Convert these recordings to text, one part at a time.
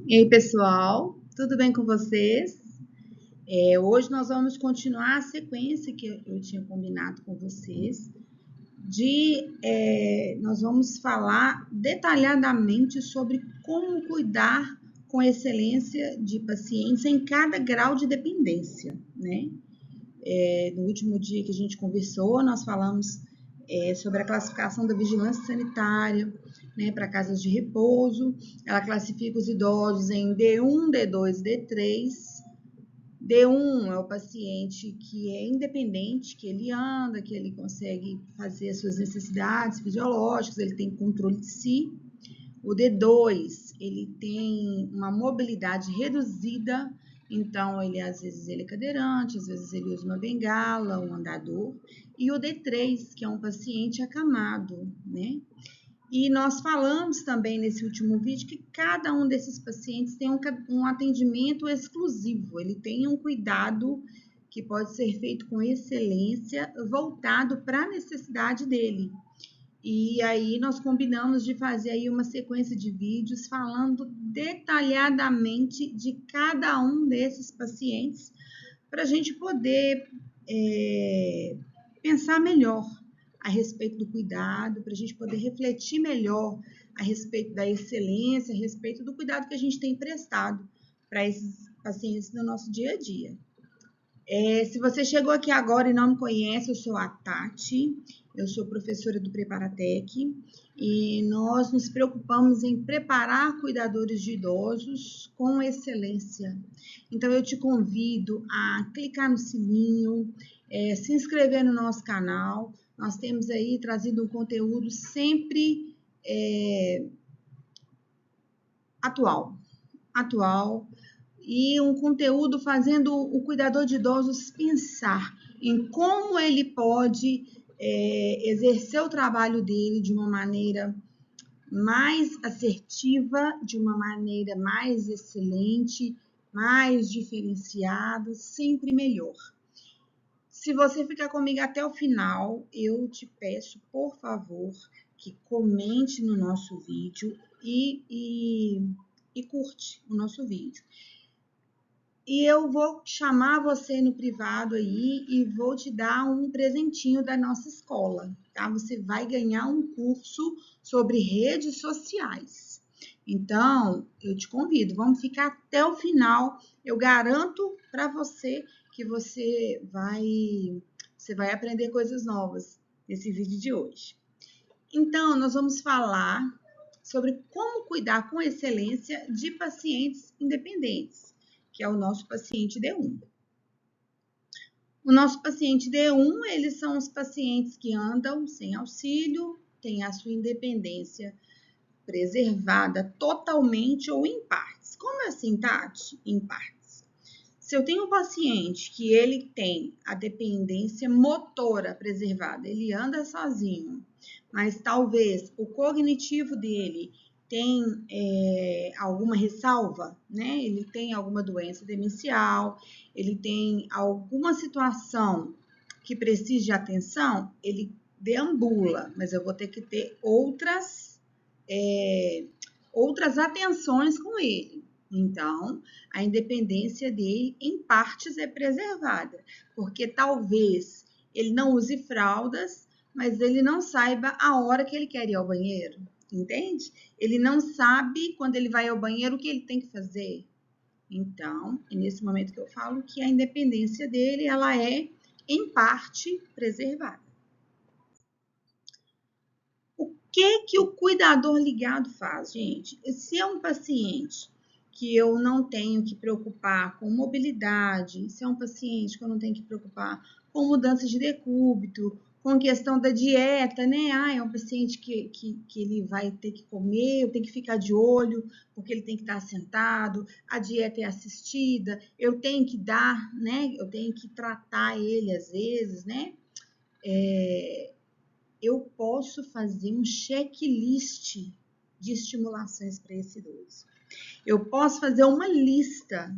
E aí, pessoal, tudo bem com vocês? Hoje nós vamos continuar a sequência que eu tinha combinado com vocês, nós vamos falar detalhadamente sobre como cuidar com excelência de pacientes em cada grau de dependência, né? No último dia que a gente conversou, nós falamos sobre a classificação da vigilância sanitária, né, para casas de repouso. Ela classifica os idosos em D1, D2, D3. D1 é o paciente que é independente, que ele anda, que ele consegue fazer as suas necessidades fisiológicas, ele tem controle de si. O D2, ele tem uma mobilidade reduzida, então ele às vezes ele é cadeirante, às vezes ele usa uma bengala, um andador. E o D3, que é um paciente acamado, né? E nós falamos também nesse último vídeo que cada um desses pacientes tem um atendimento exclusivo, ele tem um cuidado que pode ser feito com excelência, voltado para a necessidade dele. E aí nós combinamos de fazer aí uma sequência de vídeos falando detalhadamente de cada um desses pacientes para a gente poder pensar melhor a respeito do cuidado, para a gente poder refletir melhor a respeito da excelência, a respeito do cuidado que a gente tem prestado para esses pacientes no nosso dia a dia. Se você chegou aqui agora e não me conhece, eu sou a Tati, eu sou professora do Preparatec e nós nos preocupamos em preparar cuidadores de idosos com excelência. Então, eu te convido a clicar no sininho, se inscrever no nosso canal. Nós temos aí trazido um conteúdo sempre atual, e um conteúdo fazendo o cuidador de idosos pensar em como ele pode exercer o trabalho dele de uma maneira mais assertiva, de uma maneira mais excelente, mais diferenciada, sempre melhor. Se você ficar comigo até o final, eu te peço, por favor, que comente no nosso vídeo e curte o nosso vídeo. E eu vou chamar você no privado aí e vou te dar um presentinho da nossa escola, tá? Você vai ganhar um curso sobre redes sociais. Então, eu te convido, vamos ficar até o final. Eu garanto para você que você vai aprender coisas novas nesse vídeo de hoje. Então, nós vamos falar sobre como cuidar com excelência de pacientes independentes, que é o nosso paciente D1. O nosso paciente D1, eles são os pacientes que andam sem auxílio, têm a sua independência preservada totalmente ou em partes. Como assim, Tati? Em partes. Se eu tenho um paciente que ele tem a dependência motora preservada, ele anda sozinho, mas talvez o cognitivo dele tem alguma ressalva, né? Ele tem alguma doença demencial, ele tem alguma situação que precise de atenção, ele deambula, mas eu vou ter que ter outras atenções com ele. Então, a independência dele, em partes, é preservada, porque talvez ele não use fraldas, mas ele não saiba a hora que ele quer ir ao banheiro, entende? Ele não sabe, quando ele vai ao banheiro, o que ele tem que fazer. Então, é nesse momento que eu falo que a independência dele, ela é, em parte, preservada. O que o cuidador ligado faz, gente? Se é um paciente que eu não tenho que preocupar com mobilidade, se é um paciente que eu não tenho que preocupar com mudança de decúbito, com questão da dieta, né? É um paciente que ele vai ter que comer, eu tenho que ficar de olho, porque ele tem que estar sentado, a dieta é assistida, eu tenho que dar, né? Eu tenho que tratar ele às vezes, né? Eu posso fazer um checklist de estimulações para esse idoso. Eu posso fazer uma lista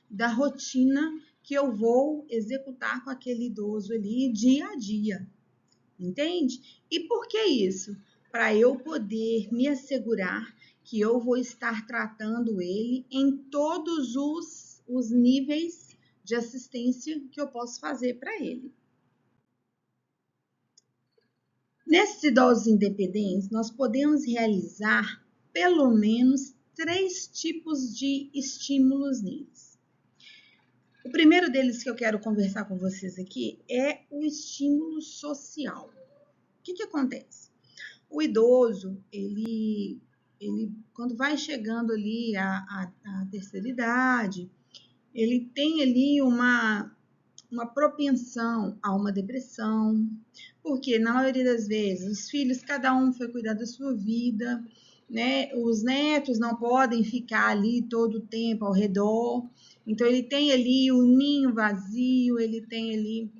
da rotina que eu vou executar com aquele idoso ali dia a dia, entende? E por que isso? Para eu poder me assegurar que eu vou estar tratando ele em todos os níveis de assistência que eu posso fazer para ele. Nesses idosos independentes, nós podemos realizar pelo menos 3 tipos de estímulos neles. O primeiro deles que eu quero conversar com vocês aqui é o estímulo social. O que acontece? O idoso, ele quando vai chegando ali a terceira idade, ele tem ali uma propensão a uma depressão, porque na maioria das vezes os filhos, cada um foi cuidar da sua vida, né? Os netos não podem ficar ali todo o tempo ao redor, então ele tem ali o ninho vazio, ele tem ali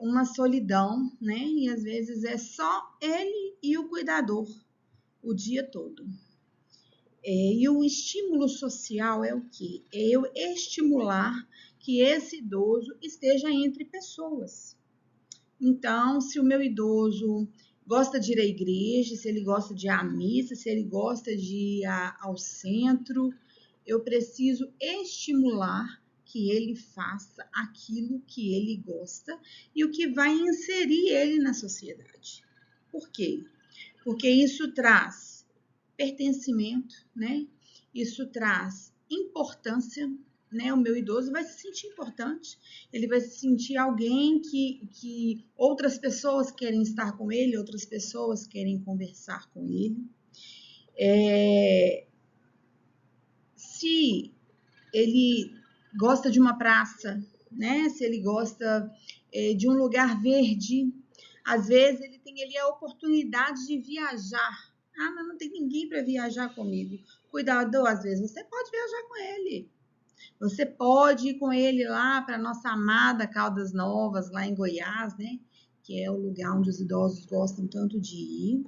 uma solidão, né? E às vezes é só ele e o cuidador o dia todo. E o estímulo social é o quê? É eu estimular que esse idoso esteja entre pessoas. Então, se o meu idoso gosta de ir à igreja, se ele gosta de ir à missa, se ele gosta de ir ao centro, eu preciso estimular que ele faça aquilo que ele gosta e o que vai inserir ele na sociedade. Por quê? Porque isso traz pertencimento, né? Isso traz importância, né? O meu idoso vai se sentir importante, ele vai se sentir alguém que outras pessoas querem estar com ele, outras pessoas querem conversar com ele. Se ele gosta de uma praça, né? Se ele gosta de um lugar verde, às vezes ele tem ali a oportunidade de viajar. Ah, mas não tem ninguém para viajar comigo. Cuidado, às vezes você pode viajar com ele. Você pode ir com ele lá para a nossa amada Caldas Novas, lá em Goiás, né? Que é o lugar onde os idosos gostam tanto de ir.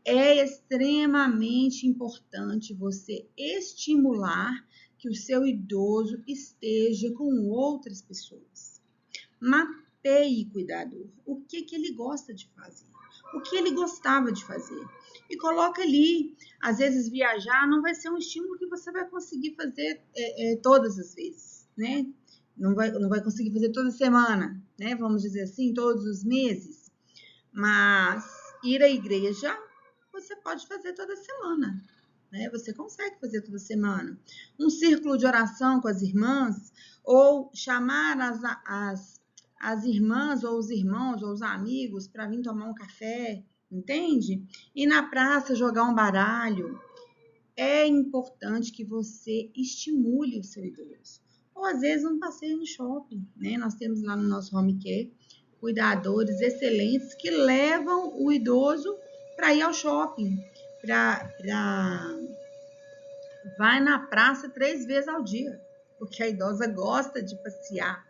É extremamente importante você estimular que o seu idoso esteja com outras pessoas. Mapeie, cuidador, o que ele gosta de fazer, o que ele gostava de fazer. E coloca ali, às vezes viajar não vai ser um estímulo que você vai conseguir fazer todas as vezes, né? Não vai conseguir fazer toda semana, né? Vamos dizer assim, todos os meses. Mas ir à igreja, você pode fazer toda semana, né? Você consegue fazer toda semana. Um círculo de oração com as irmãs, ou chamar as irmãs, ou os irmãos, ou os amigos para vir tomar um café, entende? Ir na praça jogar um baralho. É importante que você estimule o seu idoso. Ou às vezes um passeio no shopping, né? Nós temos lá no nosso home care cuidadores excelentes que levam o idoso para ir ao shopping, vai na praça 3 vezes ao dia, porque a idosa gosta de passear,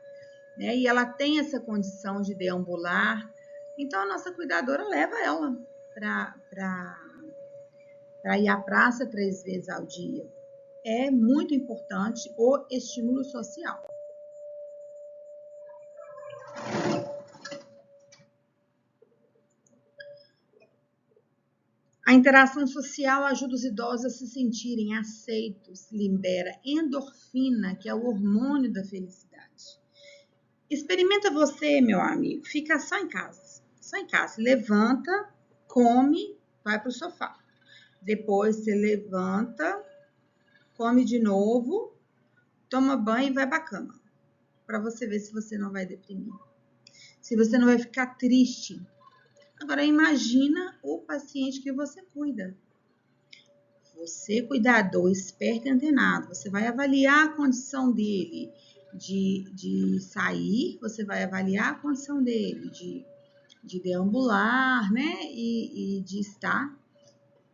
né? E ela tem essa condição de deambular. Então a nossa cuidadora leva ela para ir à praça 3 vezes ao dia. É muito importante o estímulo social. A interação social ajuda os idosos a se sentirem aceitos, libera endorfina, que é o hormônio da felicidade. Experimenta você, meu amigo, fica só em casa. Levanta, come, vai para o sofá. Depois você levanta, come de novo, toma banho e vai para a cama. Para você ver se você não vai deprimir. Se você não vai ficar triste. Agora, imagina o paciente que você cuida. Você, cuidador, esperto e antenado, você vai avaliar a condição dele de sair, você vai avaliar a condição dele de deambular, né? E de estar,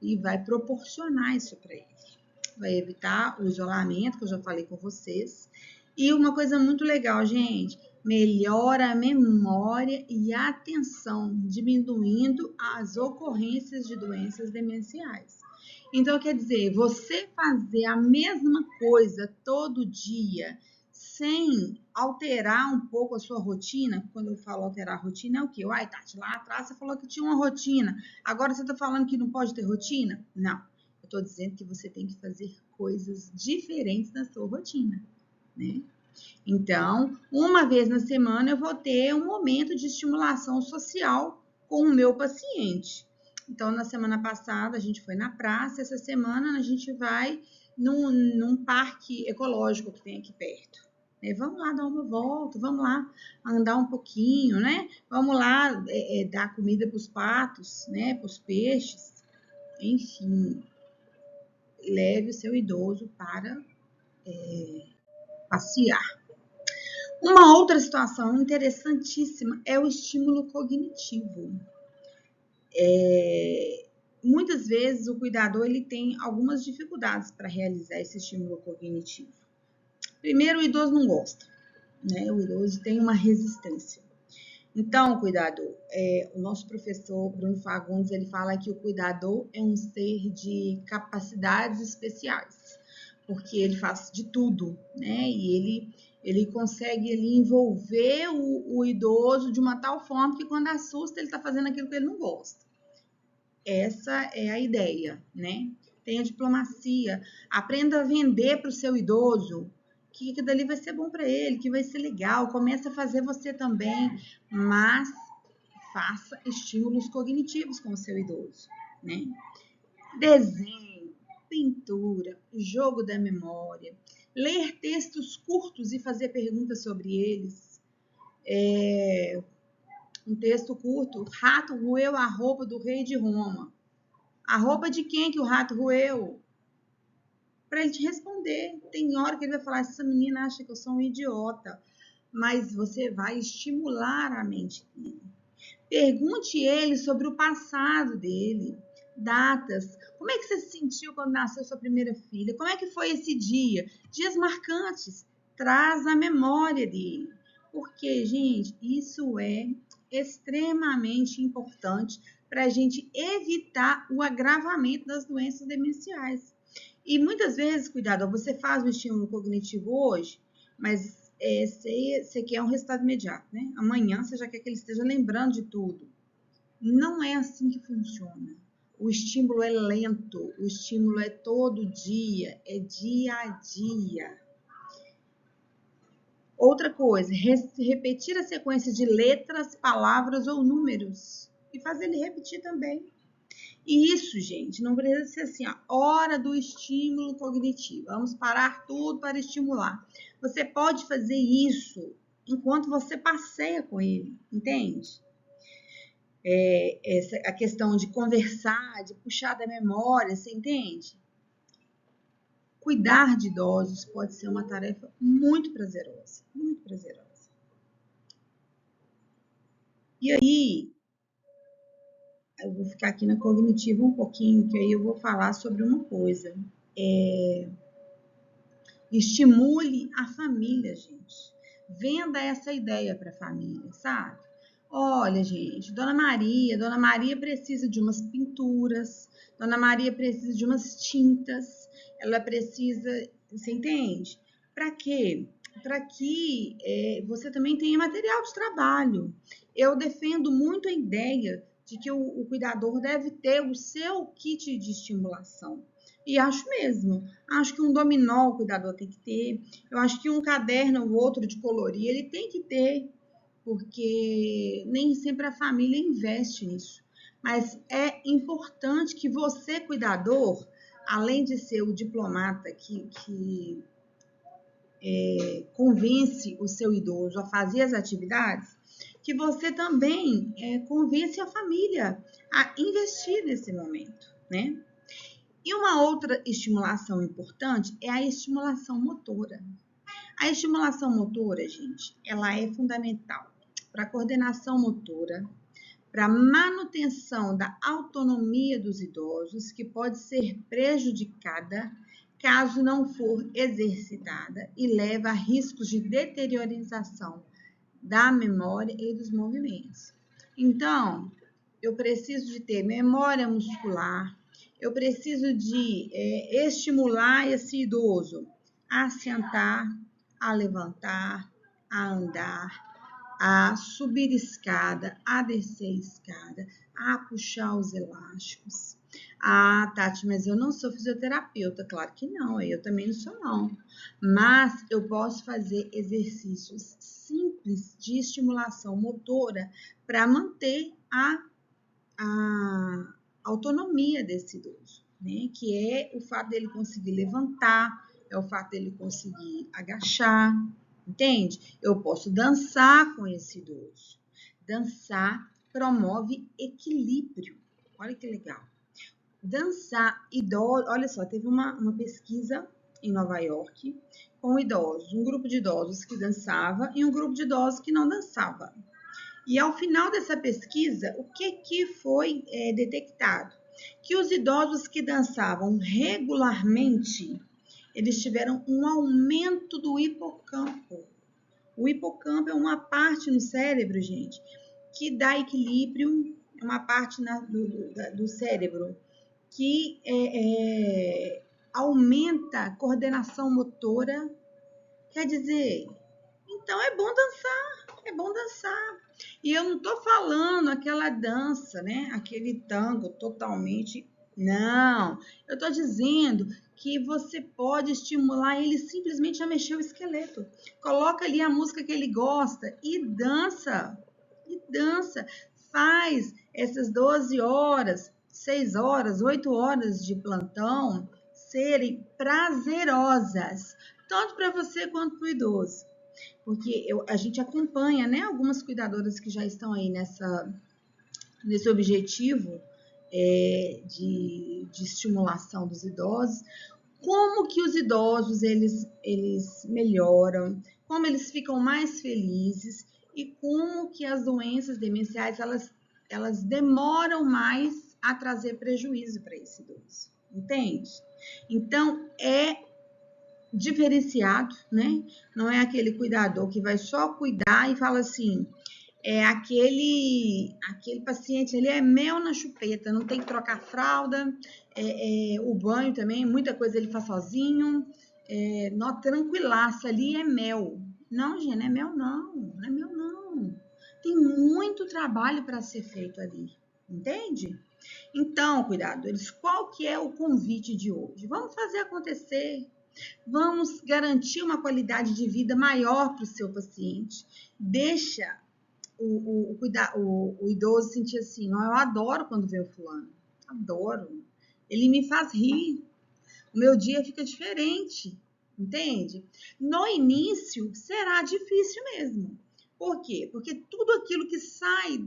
e vai proporcionar isso para ele. Vai evitar o isolamento, que eu já falei com vocês. E uma coisa muito legal, gente, melhora a memória e a atenção, diminuindo as ocorrências de doenças demenciais. Então, quer dizer, você fazer a mesma coisa todo dia, sem alterar um pouco a sua rotina, quando eu falo alterar a rotina, é o quê? Uai, Tati, lá atrás você falou que tinha uma rotina, agora você está falando que não pode ter rotina? Não. Eu estou dizendo que você tem que fazer coisas diferentes na sua rotina, né? Então, uma vez na semana eu vou ter um momento de estimulação social com o meu paciente. Então, na semana passada a gente foi na praça, essa semana a gente vai num parque ecológico que tem aqui perto. Vamos lá dar uma volta, vamos lá andar um pouquinho, né? Vamos lá dar comida para os patos, né? Para os peixes. Enfim, leve o seu idoso para passear. Uma outra situação interessantíssima é o estímulo cognitivo. Muitas vezes o cuidador ele tem algumas dificuldades para realizar esse estímulo cognitivo. Primeiro, o idoso não gosta, né? O idoso tem uma resistência. Então, cuidador, o nosso professor Bruno Fagundes, ele fala que o cuidador é um ser de capacidades especiais, porque ele faz de tudo, né? E ele consegue envolver o idoso de uma tal forma que quando assusta, ele está fazendo aquilo que ele não gosta. Essa é a ideia, né? Tenha diplomacia, aprenda a vender para o seu idoso que dali vai ser bom para ele, que vai ser legal, começa a fazer você também, mas faça estímulos cognitivos com o seu idoso, né? Desenho, pintura, jogo da memória, ler textos curtos e fazer perguntas sobre eles. Um texto curto, rato roeu a roupa do rei de Roma. A roupa de quem que o rato roeu? Para ele te responder. Tem hora que ele vai falar, essa menina acha que eu sou um idiota, mas você vai estimular a mente dele. Pergunte ele sobre o passado dele, datas. Como é que você se sentiu quando nasceu sua primeira filha? Como é que foi esse dia? Dias marcantes. Traz a memória dele. Porque, gente, isso é extremamente importante para a gente evitar o agravamento das doenças demenciais. E muitas vezes, cuidado, você faz o estímulo cognitivo hoje, mas você quer um resultado imediato, né? Amanhã você já quer que ele esteja lembrando de tudo. Não é assim que funciona. O estímulo é lento, o estímulo é todo dia, é dia a dia. Outra coisa, repetir a sequência de letras, palavras ou números e fazer ele repetir também. E isso, gente, não precisa ser assim, a hora do estímulo cognitivo. Vamos parar tudo para estimular. Você pode fazer isso enquanto você passeia com ele, entende? A questão de conversar, de puxar da memória, você entende? Cuidar de idosos pode ser uma tarefa muito prazerosa, muito prazerosa. E aí, eu vou ficar aqui na cognitiva um pouquinho, que aí eu vou falar sobre uma coisa. Estimule a família, gente. Venda essa ideia para a família, sabe? Olha, gente, Dona Maria precisa de umas pinturas, Dona Maria precisa de umas tintas, ela precisa, você entende? Para quê? Para que você também tenha material de trabalho. Eu defendo muito a ideia de que o cuidador deve ter o seu kit de estimulação. E acho mesmo. Acho que um dominó o cuidador tem que ter. Eu acho que um caderno ou outro de colorir ele tem que ter, porque nem sempre a família investe nisso. Mas é importante que você, cuidador, além de ser o diplomata que convence o seu idoso a fazer as atividades, que você também convence a família a investir nesse momento, né? E uma outra estimulação importante é a estimulação motora. A estimulação motora, gente, ela é fundamental para a coordenação motora, para a manutenção da autonomia dos idosos, que pode ser prejudicada caso não for exercitada e leva a riscos de deteriorização da memória e dos movimentos. Então, eu preciso de ter memória muscular, eu preciso de estimular esse idoso a sentar, a levantar, a andar, a subir escada, a descer escada, a puxar os elásticos. Ah, Tati, mas eu não sou fisioterapeuta. Claro que não, eu também não sou, não. Mas eu posso fazer exercícios simples de estimulação motora para manter a autonomia desse idoso, né? Que é o fato dele conseguir levantar, é o fato dele conseguir agachar, entende? Eu posso dançar com esse idoso. Dançar promove equilíbrio. Olha que legal. Dançar idosos, olha só, teve uma pesquisa em Nova York com idosos, um grupo de idosos que dançava e um grupo de idosos que não dançava. E ao final dessa pesquisa, o que foi detectado? Que os idosos que dançavam regularmente, eles tiveram um aumento do hipocampo. O hipocampo é uma parte no cérebro, gente, que dá equilíbrio, é uma parte do cérebro que aumenta a coordenação motora. Quer dizer, então é bom dançar, é bom dançar. E eu não estou falando aquela dança, né? Aquele tango totalmente. Não, eu estou dizendo que você pode estimular ele simplesmente a mexer o esqueleto. Coloca ali a música que ele gosta e dança. E dança. Faz essas 12 horas, 6 horas, 8 horas de plantão serem prazerosas, tanto para você quanto para o idoso. Porque a gente acompanha, né, algumas cuidadoras que já estão aí nesse objetivo de estimulação dos idosos, como que os idosos eles melhoram, como eles ficam mais felizes e como que as doenças demenciais elas demoram mais a trazer prejuízo para esse idoso, entende? Então, é diferenciado, né? Não é aquele cuidador que vai só cuidar e fala assim, aquele paciente, ele é mel na chupeta, não tem que trocar fralda, o banho também, muita coisa ele faz sozinho, tranquilaça ali é mel. Não, gente, não é mel não é mel não. Tem muito trabalho para ser feito ali, entende? Então, cuidadores, qual que é o convite de hoje? Vamos fazer acontecer. Vamos garantir uma qualidade de vida maior para o seu paciente. Deixa o idoso sentir assim, não, eu adoro quando vê o fulano. Adoro. Ele me faz rir. O meu dia fica diferente. Entende? No início, será difícil mesmo. Por quê? Porque tudo aquilo que sai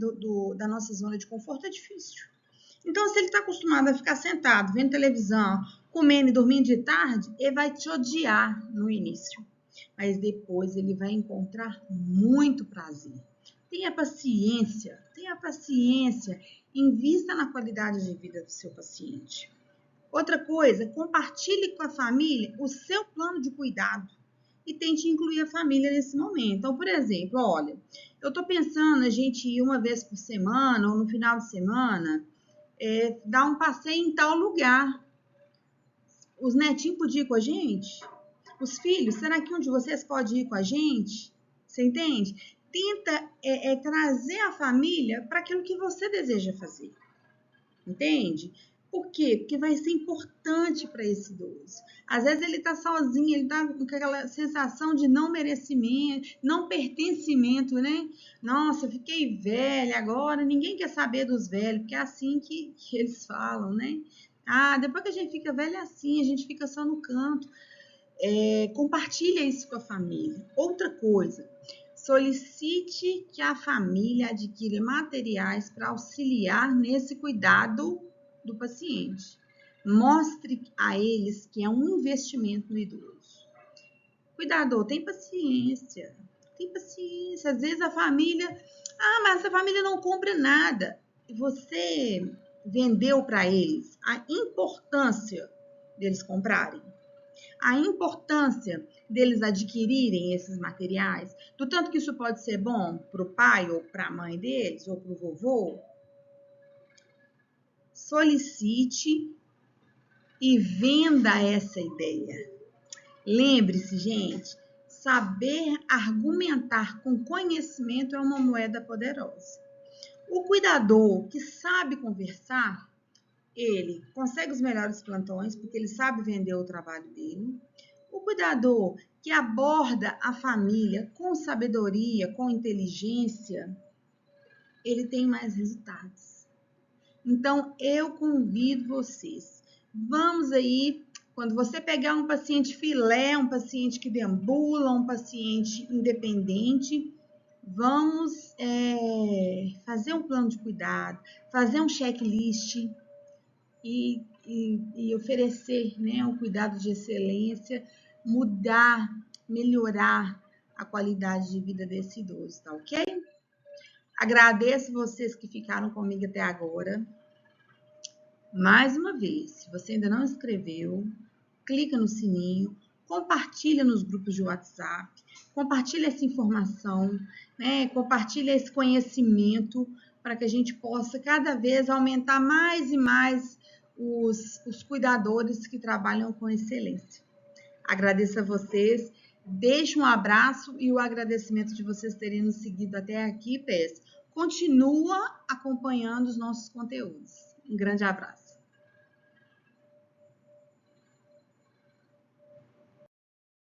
da nossa zona de conforto é difícil. Então, se ele está acostumado a ficar sentado, vendo televisão, comendo e dormindo de tarde, ele vai te odiar no início. Mas depois ele vai encontrar muito prazer. Tenha paciência, invista na qualidade de vida do seu paciente. Outra coisa, compartilhe com a família o seu plano de cuidado e tente incluir a família nesse momento. Então, por exemplo, olha, eu estou pensando a gente ir uma vez por semana ou no final de semana dar um passeio em tal lugar. Os netinhos podiam ir com a gente? Os filhos, será que um de vocês pode ir com a gente? Você entende? Tenta trazer a família para aquilo que você deseja fazer. Entende? Por quê? Porque vai ser importante para esse idoso. Às vezes ele está sozinho, ele está com aquela sensação de não merecimento, não pertencimento, né? Nossa, eu fiquei velha agora, ninguém quer saber dos velhos, porque é assim que eles falam, né? Ah, depois que a gente fica velha assim, a gente fica só no canto. Compartilha isso com a família. Outra coisa, solicite que a família adquira materiais para auxiliar nesse cuidado do paciente. Mostre a eles que é um investimento no idoso. Cuidador, tem paciência. Às vezes a família, mas a família não compra nada. Você vendeu para eles a importância deles comprarem, a importância deles adquirirem esses materiais, do tanto que isso pode ser bom para o pai ou para a mãe deles, ou para o vovô. Solicite e venda essa ideia. Lembre-se, gente, saber argumentar com conhecimento é uma moeda poderosa. O cuidador que sabe conversar ele consegue os melhores plantões, porque ele sabe vender o trabalho dele. O cuidador que aborda a família com sabedoria, com inteligência, ele tem mais resultados. Então, eu convido vocês, vamos aí, quando você pegar um paciente filé, um paciente que deambula, um paciente independente, vamos fazer um plano de cuidado, fazer um checklist e oferecer, né, um cuidado de excelência, mudar, melhorar a qualidade de vida desse idoso, tá ok? Agradeço vocês que ficaram comigo até agora. Mais uma vez, se você ainda não inscreveu, clica no sininho, compartilha nos grupos de WhatsApp, compartilha essa informação, né? Compartilha esse conhecimento para que a gente possa cada vez aumentar mais e mais os cuidadores que trabalham com excelência. Agradeço a vocês, deixo um abraço e o agradecimento de vocês terem nos seguido até aqui, peço. Continua acompanhando os nossos conteúdos. Um grande abraço.